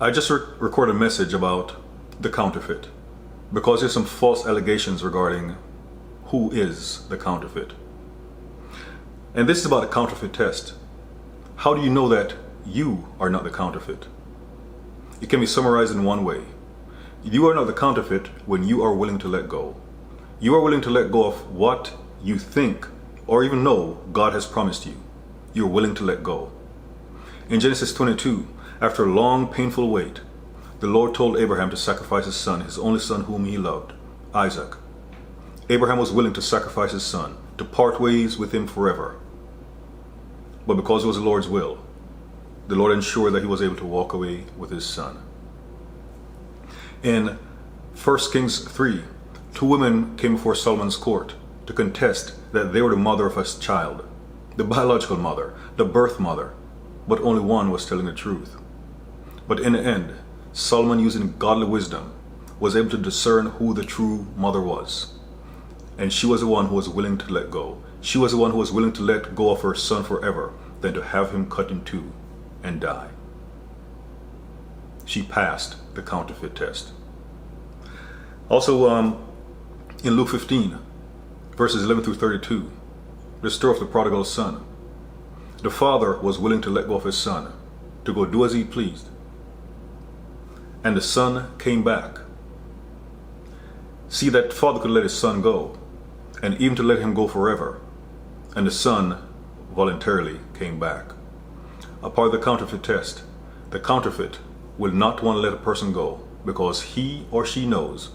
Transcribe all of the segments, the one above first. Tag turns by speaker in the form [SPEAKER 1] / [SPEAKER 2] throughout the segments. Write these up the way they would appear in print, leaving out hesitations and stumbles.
[SPEAKER 1] I just recorded a message about the counterfeit because there's some false allegations regarding who is the counterfeit. And this is about a counterfeit test. How do you know that you are not the counterfeit? It can be summarized in one way. You are not the counterfeit when you are willing to let go. You are willing to let go of what you think or even know God has promised you. You're willing to let go. In Genesis 22, after a long, painful wait, the Lord told Abraham to sacrifice his son, his only son whom he loved, Isaac. Abraham was willing to sacrifice his son, to part ways with him forever. But because it was the Lord's will, the Lord ensured that he was able to walk away with his son. In 1 Kings 3, two women came before Solomon's court to contest that they were the mother of a child, the biological mother, the birth mother, but only one was telling the truth. But in the end, Solomon, using godly wisdom, was able to discern who the true mother was. And she was the one who was willing to let go. She was the one who was willing to let go of her son forever than to have him cut in two and die. She passed the counterfeit test. Also, in Luke 15, verses 11 through 32, the story of the prodigal son. The father was willing to let go of his son, to go do as he pleased. And the son came back. See, that father could let his son go, and even to let him go forever. And the son voluntarily came back. A part of the counterfeit test, the counterfeit will not want to let a person go because he or she knows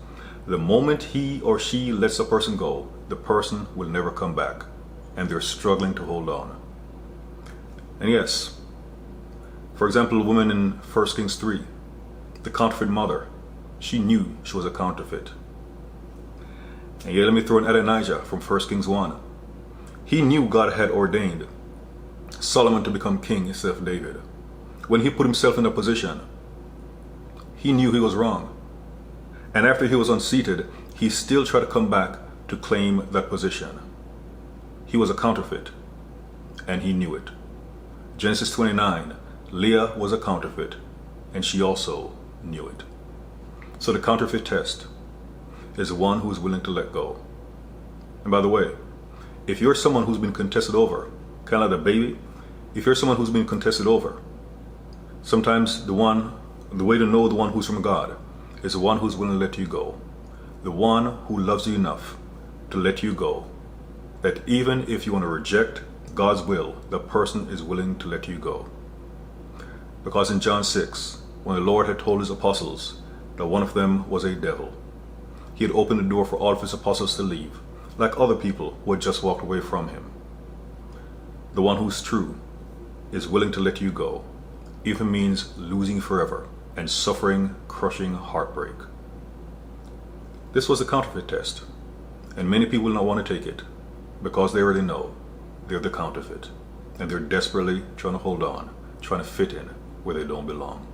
[SPEAKER 1] the moment he or she lets a person go, the person will never come back, and they're struggling to hold on. And yes, for example, a woman in 1 Kings 3, the counterfeit mother, she knew she was a counterfeit. And yeah, let me throw in Adonijah from 1 Kings 1. He knew God had ordained Solomon to become king instead of David. When he put himself in a position, he knew he was wrong. And after he was unseated, he still tried to come back to claim that position. He was a counterfeit, and he knew it. Genesis 29, Leah was a counterfeit, and she also knew it. So the counterfeit test is one who is willing to let go. And by the way, if you're someone who's been contested over, kind of like a baby, if you're someone who's been contested over, sometimes the way to know the one who's from God is the one who's willing to let you go. The one who loves you enough to let you go, that even if you want to reject God's will, the person is willing to let you go. Because in John 6, when the Lord had told his apostles that one of them was a devil, he had opened the door for all of his apostles to leave, like other people who had just walked away from him. The one who's true is willing to let you go, even means losing forever and suffering crushing heartbreak. This was a counterfeit test, and many people will not want to take it because they already know they're the counterfeit, and they're desperately trying to hold on, trying to fit in where they don't belong.